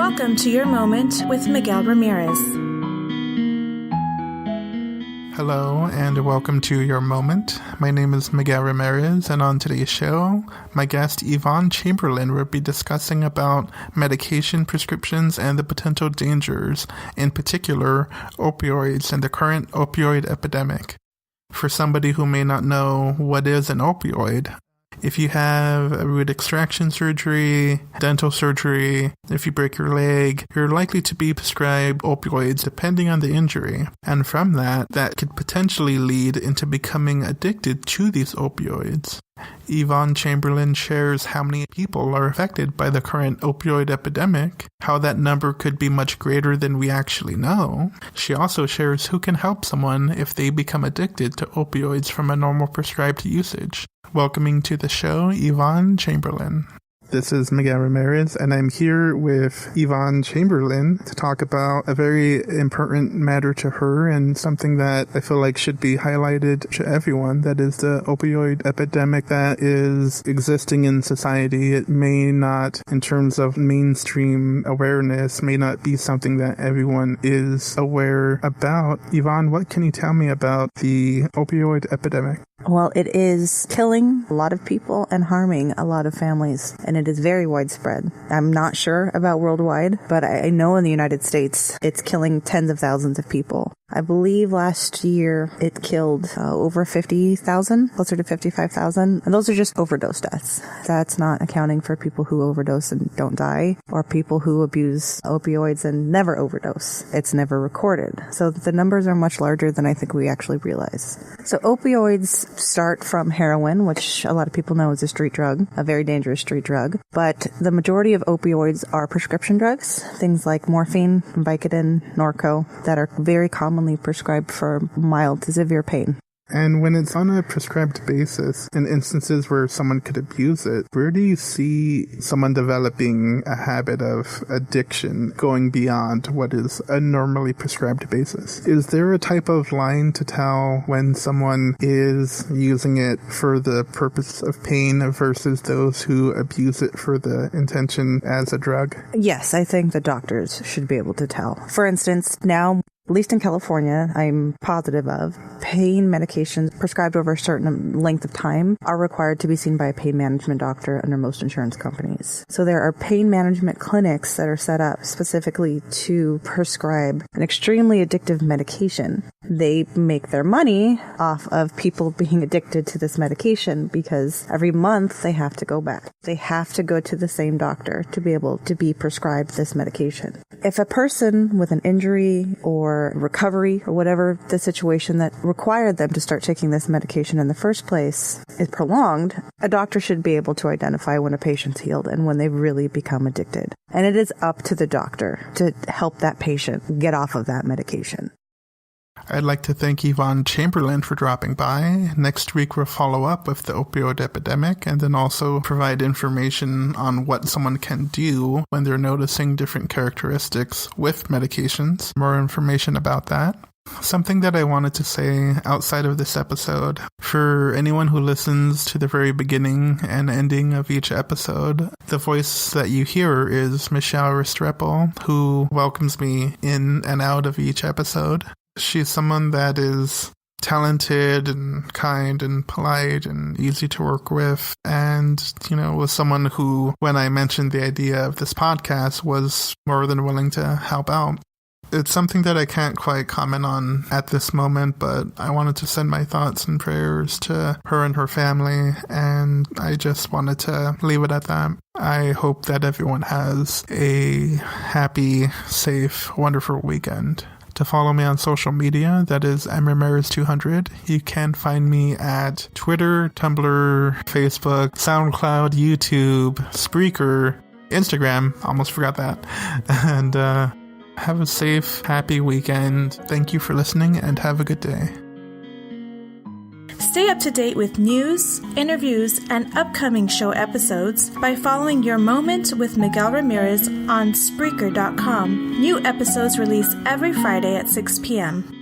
Welcome to Your Moment with Miguel Ramirez. Hello and welcome to Your Moment. My name is Miguel Ramirez, and on today's show, my guest Yvonne Chamberlain will be discussing about medication prescriptions and the potential dangers, in particular opioids and the current opioid epidemic. For somebody who may not know what is an opioid, if you have a root extraction surgery, dental surgery, if you break your leg, you're likely to be prescribed opioids depending on the injury. And from that could potentially lead into becoming addicted to these opioids. Yvonne Chamberlain shares how many people are affected by the current opioid epidemic, how that number could be much greater than we actually know. She also shares who can help someone if they become addicted to opioids from a normal prescribed usage. Welcoming to the show, Yvonne Chamberlain. This is Miguel Ramirez, and I'm here with Yvonne Chamberlain to talk about a very important matter to her and something that I feel like should be highlighted to everyone. That is the opioid epidemic that is existing in society. It may not, in terms of mainstream awareness, may not be something that everyone is aware about. Yvonne, what can you tell me about the opioid epidemic? Well, it is killing a lot of people and harming a lot of families, and it is very widespread. I'm not sure about worldwide, but I know in the United States, it's killing tens of thousands of people. I believe last year it killed over 50,000, closer to 55,000. And those are just overdose deaths. That's not accounting for people who overdose and don't die, or people who abuse opioids and never overdose. It's never recorded. So the numbers are much larger than I think we actually realize. So opioids start from heroin, which a lot of people know is a street drug, a very dangerous street drug. But the majority of opioids are prescription drugs, things like morphine, Vicodin, Norco, that are very commonly prescribed for mild to severe pain. And when it's on a prescribed basis, in instances where someone could abuse it, where do you see someone developing a habit of addiction going beyond what is a normally prescribed basis? Is there a type of line to tell when someone is using it for the purpose of pain versus those who abuse it for the intention as a drug? Yes, I think the doctors should be able to tell. For instance, now, at least in California, I'm positive of, pain medications prescribed over a certain length of time are required to be seen by a pain management doctor under most insurance companies. So there are pain management clinics that are set up specifically to prescribe an extremely addictive medication. They make their money off of people being addicted to this medication because every month they have to go back. They have to go to the same doctor to be able to be prescribed this medication. If a person with an injury or recovery or whatever the situation that required them to start taking this medication in the first place is prolonged, a doctor should be able to identify when a patient's healed and when they've really become addicted. And it is up to the doctor to help that patient get off of that medication. I'd like to thank Yvonne Chamberlain for dropping by. Next week, we'll follow up with the opioid epidemic and then also provide information on what someone can do when they're noticing different characteristics with medications. More information about that. Something that I wanted to say outside of this episode, for anyone who listens to the very beginning and ending of each episode, the voice that you hear is Michelle Restrepo, who welcomes me in and out of each episode. She's someone that is talented and kind and polite and easy to work with, and, was someone who, when I mentioned the idea of this podcast, was more than willing to help out. It's something that I can't quite comment on at this moment, but I wanted to send my thoughts and prayers to her and her family, and I just wanted to leave it at that. I hope that everyone has a happy, safe, wonderful weekend. To follow me on social media, that is YMMRE05. You can find me at Twitter, Tumblr, Facebook, SoundCloud, YouTube, Spreaker, Instagram. Almost forgot that. And have a safe, happy weekend. Thank you for listening and have a good day. Stay up to date with news, interviews, and upcoming show episodes by following Your Moment with Miguel Ramirez on Spreaker.com. New episodes released every Friday at 6 p.m.